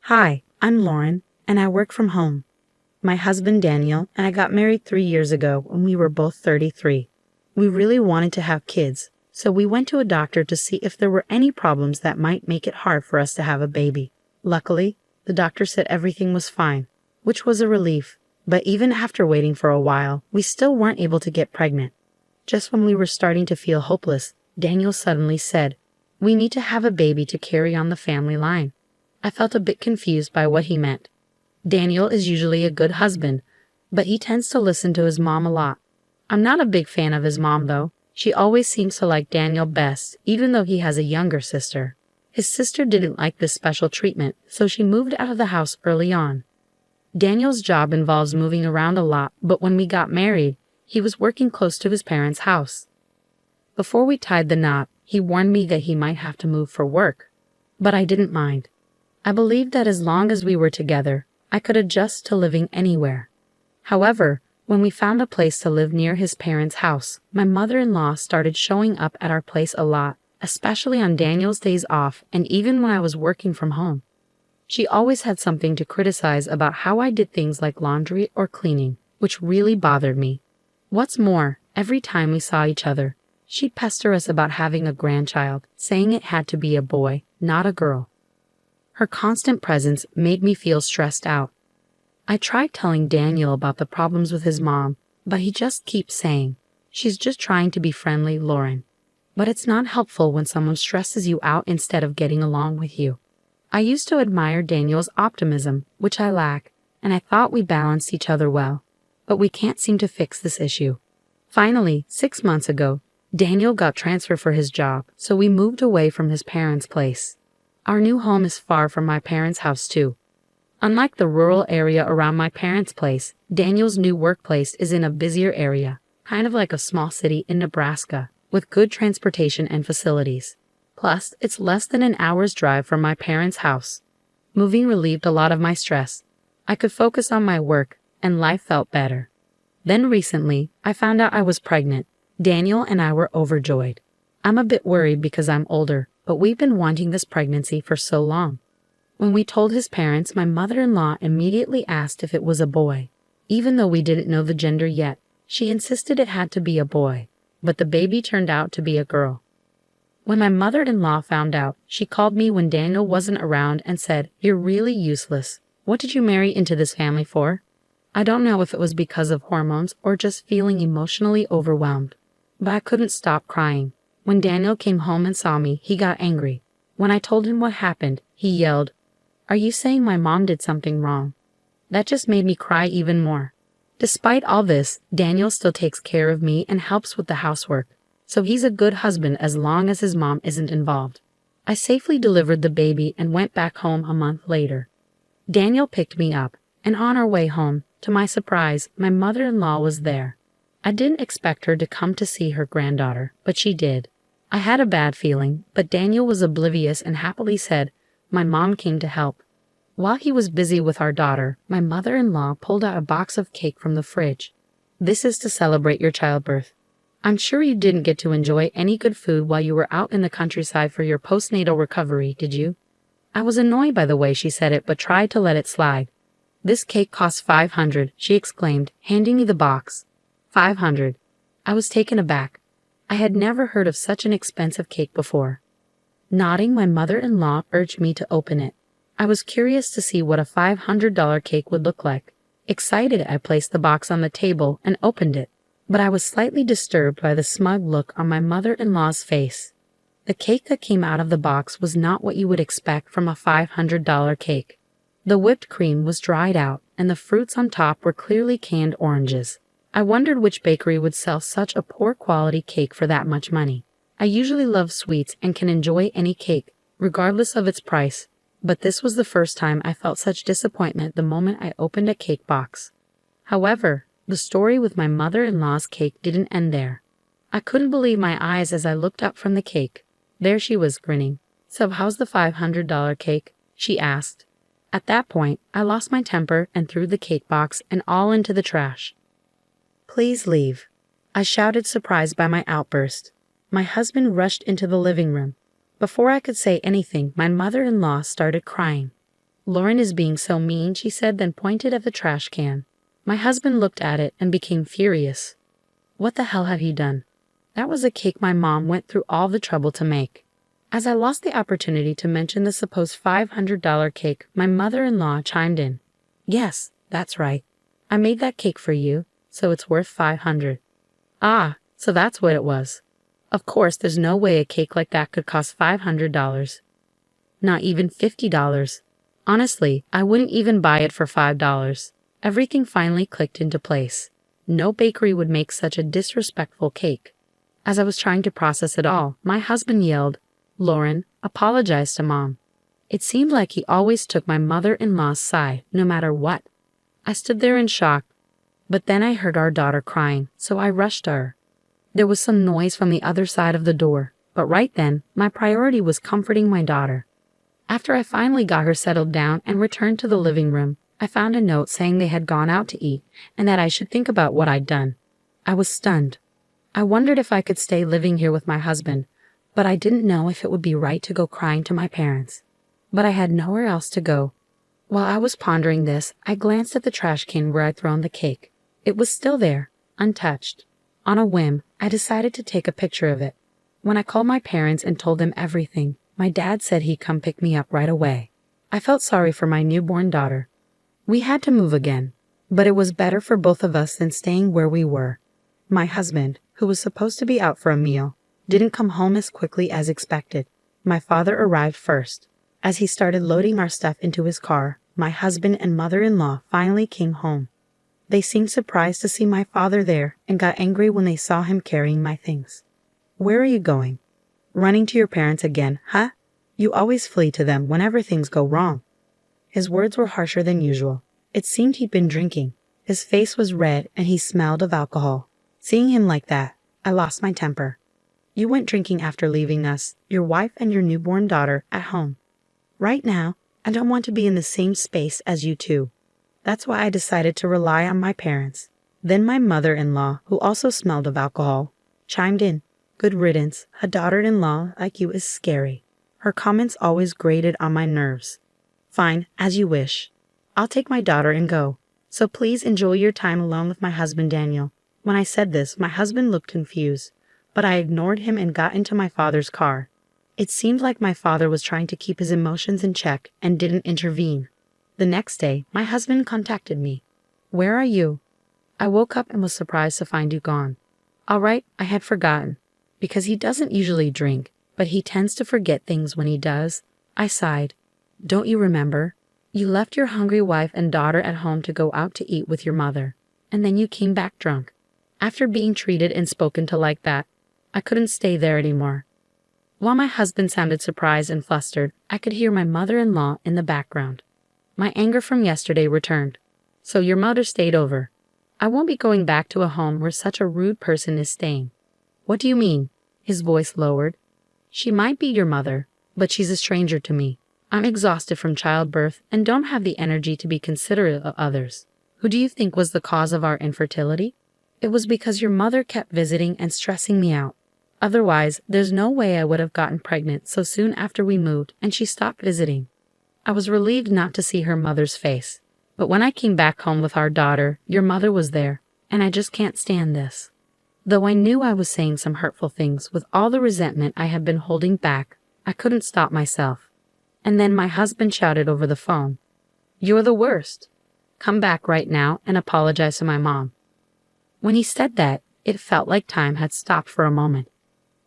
Hi, I'm Lauren, and I work from home. My husband Daniel and I got married 3 years ago when we were both 33. We really wanted to have kids, so we went to a doctor to see if there were any problems that might make it hard for us to have a baby. Luckily, the doctor said everything was fine, which was a relief. But even after waiting for a while, we still weren't able to get pregnant. Just when we were starting to feel hopeless, Daniel suddenly said, "We need to have a baby to carry on the family line." I felt a bit confused by what he meant. Daniel is usually a good husband, but he tends to listen to his mom a lot. I'm not a big fan of his mom, though. She always seems to like Daniel best, even though he has a younger sister. His sister didn't like this special treatment, so she moved out of the house early on. Daniel's job involves moving around a lot, but when we got married, he was working close to his parents' house. Before we tied the knot, he warned me that he might have to move for work, but I didn't mind. I believed that as long as we were together, I could adjust to living anywhere. However, when we found a place to live near his parents' house, my mother-in-law started showing up at our place a lot, especially on Daniel's days off and even when I was working from home. She always had something to criticize about how I did things like laundry or cleaning, which really bothered me. What's more, every time we saw each other, she'd pester us about having a grandchild, saying it had to be a boy, not a girl. Her constant presence made me feel stressed out. I tried telling Daniel about the problems with his mom, but he just keeps saying, "She's just trying to be friendly, Lauren." But it's not helpful when someone stresses you out instead of getting along with you. I used to admire Daniel's optimism, which I lack, and I thought we balanced each other well. But we can't seem to fix this issue. Finally, 6 months ago, Daniel got transferred for his job, so we moved away from his parents' place. Our new home is far from my parents' house too. Unlike the rural area around my parents' place, Daniel's new workplace is in a busier area, kind of like a small city in Nebraska, with good transportation and facilities. Plus, it's less than an hour's drive from my parents' house. Moving relieved a lot of my stress. I could focus on my work, and life felt better. Then recently, I found out I was pregnant. Daniel and I were overjoyed. I'm a bit worried because I'm older, but we've been wanting this pregnancy for so long. When we told his parents, my mother-in-law immediately asked if it was a boy. Even though we didn't know the gender yet, she insisted it had to be a boy, but the baby turned out to be a girl. When my mother-in-law found out, she called me when Daniel wasn't around and said, "You're really useless. What did you marry into this family for?" I don't know if it was because of hormones or just feeling emotionally overwhelmed, but I couldn't stop crying. When Daniel came home and saw me, he got angry. When I told him what happened, he yelled, "Are you saying my mom did something wrong?" That just made me cry even more. Despite all this, Daniel still takes care of me and helps with the housework, so he's a good husband as long as his mom isn't involved. I safely delivered the baby and went back home a month later. Daniel picked me up, and on our way home, to my surprise, my mother-in-law was there. I didn't expect her to come to see her granddaughter, but she did. I had a bad feeling, but Daniel was oblivious and happily said, "My mom came to help." While he was busy with our daughter, my mother-in-law pulled out a box of cake from the fridge. "This is to celebrate your childbirth. I'm sure you didn't get to enjoy any good food while you were out in the countryside for your postnatal recovery, did you?" I was annoyed by the way she said it, but tried to let it slide. "This cake costs $500, she exclaimed, handing me the box. $500. I was taken aback. I had never heard of such an expensive cake before. Nodding, my mother-in-law urged me to open it. I was curious to see what a $500 cake would look like. Excited, I placed the box on the table and opened it, but I was slightly disturbed by the smug look on my mother-in-law's face. The cake that came out of the box was not what you would expect from a $500 cake. The whipped cream was dried out, and the fruits on top were clearly canned oranges. I wondered which bakery would sell such a poor quality cake for that much money. I usually love sweets and can enjoy any cake, regardless of its price, but this was the first time I felt such disappointment the moment I opened a cake box. However, the story with my mother-in-law's cake didn't end there. I couldn't believe my eyes as I looked up from the cake. There she was grinning. "So how's the $500 cake?" she asked. At that point, I lost my temper and threw the cake box and all into the trash. "Please leave," I shouted, surprised by my outburst. My husband rushed into the living room. Before I could say anything, my mother-in-law started crying. Lauren is being so mean, she said, then pointed at the trash can. My husband looked at it and became furious. What the hell had he done? That was a cake my mom went through all the trouble to make. As I lost the opportunity to mention the supposed $500 cake, my mother-in-law chimed in. Yes, that's right. I made that cake for you, so it's worth $500. Ah, so that's what it was. Of course, there's no way a cake like that could cost $500. Not even $50. Honestly, I wouldn't even buy it for $5. Everything finally clicked into place. No bakery would make such a disrespectful cake. As I was trying to process it all, my husband yelled, "Lauren, apologize to Mom." It seemed like he always took my mother-in-law's side, no matter what. I stood there in shock, but then I heard our daughter crying, so I rushed to her. There was some noise from the other side of the door, but right then, my priority was comforting my daughter. After I finally got her settled down and returned to the living room, I found a note saying they had gone out to eat and that I should think about what I'd done. I was stunned. I wondered if I could stay living here with my husband, but I didn't know if it would be right to go crying to my parents. But I had nowhere else to go. While I was pondering this, I glanced at the trash can where I'd thrown the cake. It was still there, untouched. On a whim, I decided to take a picture of it. When I called my parents and told them everything, my dad said he'd come pick me up right away. I felt sorry for my newborn daughter. We had to move again, but it was better for both of us than staying where we were. My husband, who was supposed to be out for a meal, didn't come home as quickly as expected. My father arrived first. As he started loading our stuff into his car, my husband and mother-in-law finally came home. They seemed surprised to see my father there and got angry when they saw him carrying my things. "Where are you going? Running to your parents again, huh? You always flee to them whenever things go wrong." His words were harsher than usual. It seemed he'd been drinking. His face was red and he smelled of alcohol. Seeing him like that, I lost my temper. "You went drinking after leaving us, your wife and your newborn daughter, at home. Right now, I don't want to be in the same space as you two. That's why I decided to rely on my parents." Then my mother-in-law, who also smelled of alcohol, chimed in. "Good riddance, a daughter-in-law like you is scary." Her comments always grated on my nerves. "Fine, as you wish. I'll take my daughter and go. So please enjoy your time alone with my husband Daniel." When I said this, my husband looked confused, but I ignored him and got into my father's car. It seemed like my father was trying to keep his emotions in check and didn't intervene. The next day, my husband contacted me. "Where are you?" I woke up and was surprised to find you gone. "All right, I had forgotten." Because he doesn't usually drink, but he tends to forget things when he does. I sighed. "Don't you remember? You left your hungry wife and daughter at home to go out to eat with your mother, and then you came back drunk. After being treated and spoken to like that, I couldn't stay there anymore." While my husband sounded surprised and flustered, I could hear my mother-in-law in the background. My anger from yesterday returned. "So your mother stayed over. I won't be going back to a home where such a rude person is staying." "What do you mean?" His voice lowered. "She might be your mother, but she's a stranger to me. I'm exhausted from childbirth and don't have the energy to be considerate of others. Who do you think was the cause of our infertility? It was because your mother kept visiting and stressing me out. Otherwise, there's no way I would have gotten pregnant so soon after we moved and she stopped visiting." I was relieved not to see her mother's face. "But when I came back home with our daughter, your mother was there, and I just can't stand this." Though I knew I was saying some hurtful things with all the resentment I had been holding back, I couldn't stop myself. And then my husband shouted over the phone, "You're the worst. Come back right now and apologize to my mom." When he said that, it felt like time had stopped for a moment.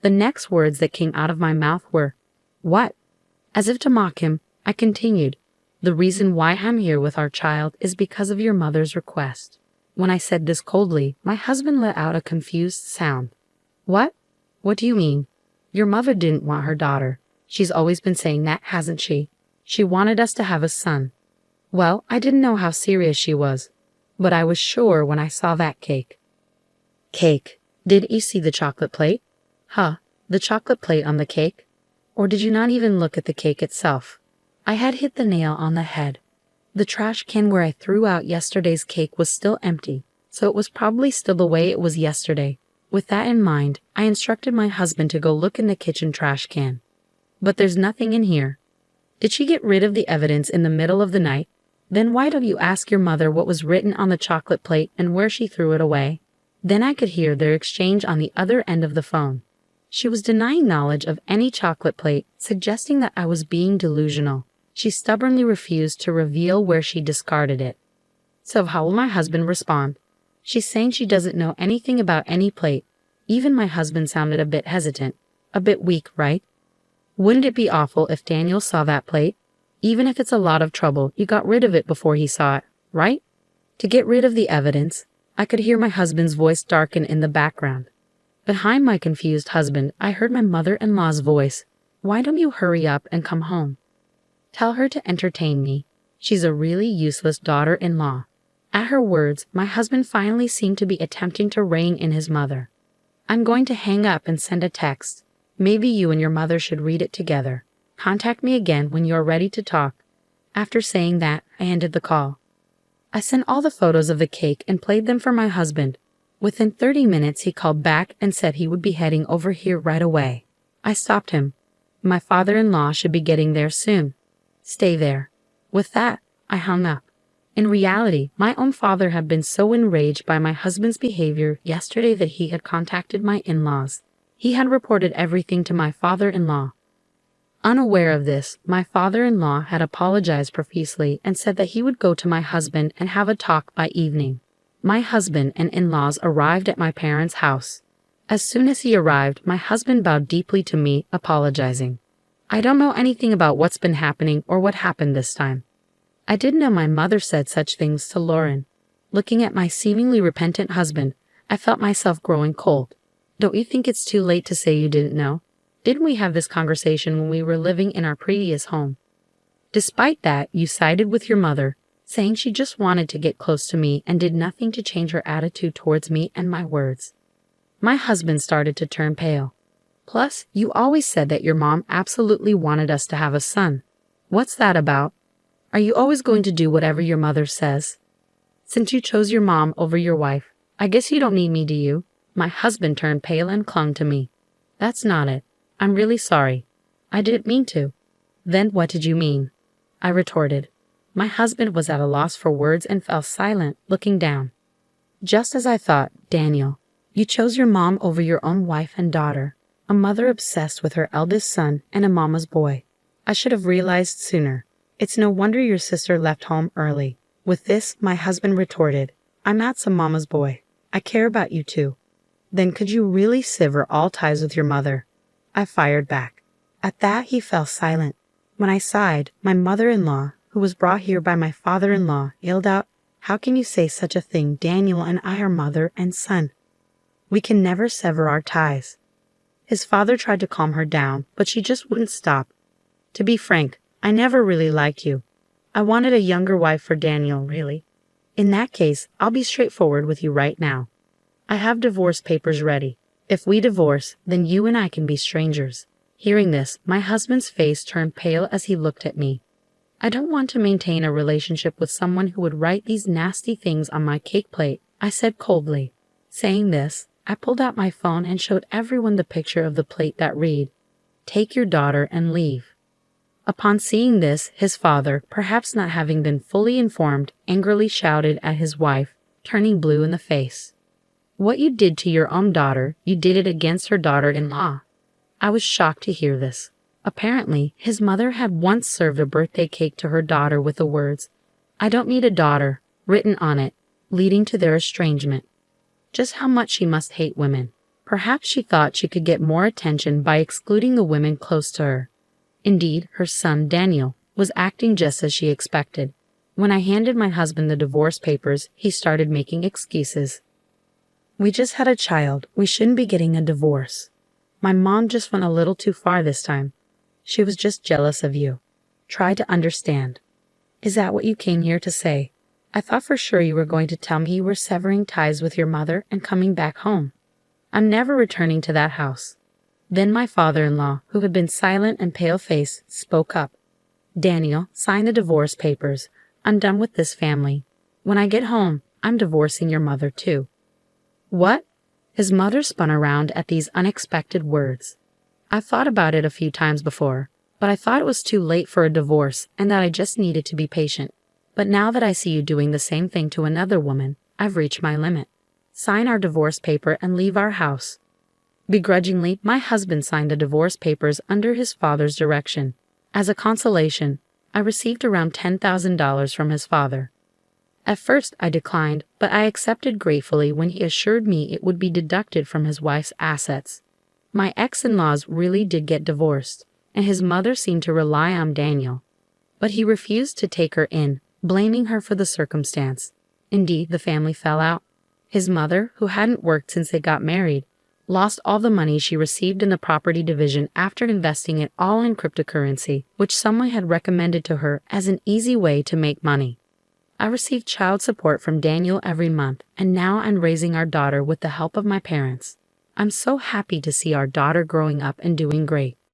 The next words that came out of my mouth were, "What?" As if to mock him, I continued, "The reason why I'm here with our child is because of your mother's request." When I said this coldly, my husband let out a confused sound. "What? What do you mean? Your mother didn't want her daughter. She's always been saying that, hasn't she? She wanted us to have a son." Well, I didn't know how serious she was, but I was sure when I saw that cake. "Cake? Did you see the chocolate plate?" "Huh, the chocolate plate on the cake? Or did you not even look at the cake itself?" I had hit the nail on the head. The trash can where I threw out yesterday's cake was still empty, so it was probably still the way it was yesterday. With that in mind, I instructed my husband to go look in the kitchen trash can. "But there's nothing in here." Did she get rid of the evidence in the middle of the night? Then why don't you ask your mother what was written on the chocolate plate and where she threw it away? Then I could hear their exchange on the other end of the phone. She was denying knowledge of any chocolate plate, suggesting that I was being delusional. She stubbornly refused to reveal where she discarded it. So how will my husband respond? She's saying she doesn't know anything about any plate. Even my husband sounded a bit hesitant. A bit weak, right? Wouldn't it be awful if Daniel saw that plate? Even if it's a lot of trouble, you got rid of it before he saw it, right? To get rid of the evidence, I could hear my husband's voice darken in the background. Behind my confused husband, I heard my mother-in-law's voice. Why don't you hurry up and come home? Tell her to entertain me. She's a really useless daughter-in-law. At her words, my husband finally seemed to be attempting to rein in his mother. I'm going to hang up and send a text. Maybe you and your mother should read it together. Contact me again when you are ready to talk. After saying that, I ended the call. I sent all the photos of the cake and played them for my husband. Within 30 minutes, he called back and said he would be heading over here right away. I stopped him. My father-in-law should be getting there soon. Stay there. With that, I hung up. In reality, my own father had been so enraged by my husband's behavior yesterday that he had contacted my in-laws. He had reported everything to my father-in-law. Unaware of this, my father-in-law had apologized profusely and said that he would go to my husband and have a talk by evening. My husband and in-laws arrived at my parents' house. As soon as he arrived, my husband bowed deeply to me, apologizing. I don't know anything about what's been happening or what happened this time. I didn't know my mother said such things to Lauren. Looking at my seemingly repentant husband, I felt myself growing cold. Don't you think it's too late to say you didn't know? Didn't we have this conversation when we were living in our previous home? Despite that, you sided with your mother, saying she just wanted to get close to me and did nothing to change her attitude towards me and my words. My husband started to turn pale. Plus, you always said that your mom absolutely wanted us to have a son. What's that about? Are you always going to do whatever your mother says? Since you chose your mom over your wife, I guess you don't need me, do you? My husband turned pale and clung to me. That's not it. I'm really sorry. I didn't mean to. Then what did you mean? I retorted. My husband was at a loss for words and fell silent, looking down. Just as I thought, Daniel. You chose your mom over your own wife and daughter, a mother obsessed with her eldest son and a mama's boy. I should have realized sooner. It's no wonder your sister left home early. With this, my husband retorted, I'm not some mama's boy. I care about you too. Then could you really sever all ties with your mother? I fired back. At that, he fell silent. When I sighed, my mother-in-law, who was brought here by my father-in-law, yelled out, How can you say such a thing? Daniel and I are mother and son. We can never sever our ties. His father tried to calm her down, but she just wouldn't stop. To be frank, I never really liked you. I wanted a younger wife for Daniel, really. In that case, I'll be straightforward with you right now. I have divorce papers ready. If we divorce, then you and I can be strangers. Hearing this, my husband's face turned pale as he looked at me. I don't want to maintain a relationship with someone who would write these nasty things on my cake plate, I said coldly. Saying this, I pulled out my phone and showed everyone the picture of the plate that read, Take your daughter and leave. Upon seeing this, his father, perhaps not having been fully informed, angrily shouted at his wife, turning blue in the face. What you did to your own daughter, you did it against her daughter-in-law. I was shocked to hear this. Apparently, his mother had once served a birthday cake to her daughter with the words, I don't need a daughter, written on it, leading to their estrangement. Just how much she must hate women. Perhaps she thought she could get more attention by excluding the women close to her. Indeed, her son, Daniel, was acting just as she expected. When I handed my husband the divorce papers, he started making excuses. We just had a child. We shouldn't be getting a divorce. My mom just went a little too far this time. She was just jealous of you. Try to understand. Is that what you came here to say? I thought for sure you were going to tell me you were severing ties with your mother and coming back home. I'm never returning to that house. Then my father-in-law, who had been silent and pale-faced, spoke up. Daniel, sign the divorce papers. I'm done with this family. When I get home, I'm divorcing your mother too. What? His mother spun around at these unexpected words. I've thought about it a few times before. But I thought it was too late for a divorce and that I just needed to be patient. But now that I see you doing the same thing to another woman, I've reached my limit. Sign our divorce paper and leave our house." Begrudgingly, my husband signed the divorce papers under his father's direction. As a consolation, I received around $10,000 from his father. At first, I declined, but I accepted gratefully when he assured me it would be deducted from his wife's assets. My ex-in-laws really did get divorced, and his mother seemed to rely on Daniel. But he refused to take her in, blaming her for the circumstance. Indeed, the family fell out. His mother, who hadn't worked since they got married, lost all the money she received in the property division after investing it all in cryptocurrency, which someone had recommended to her as an easy way to make money. I received child support from Daniel every month, and now I'm raising our daughter with the help of my parents. I'm so happy to see our daughter growing up and doing great.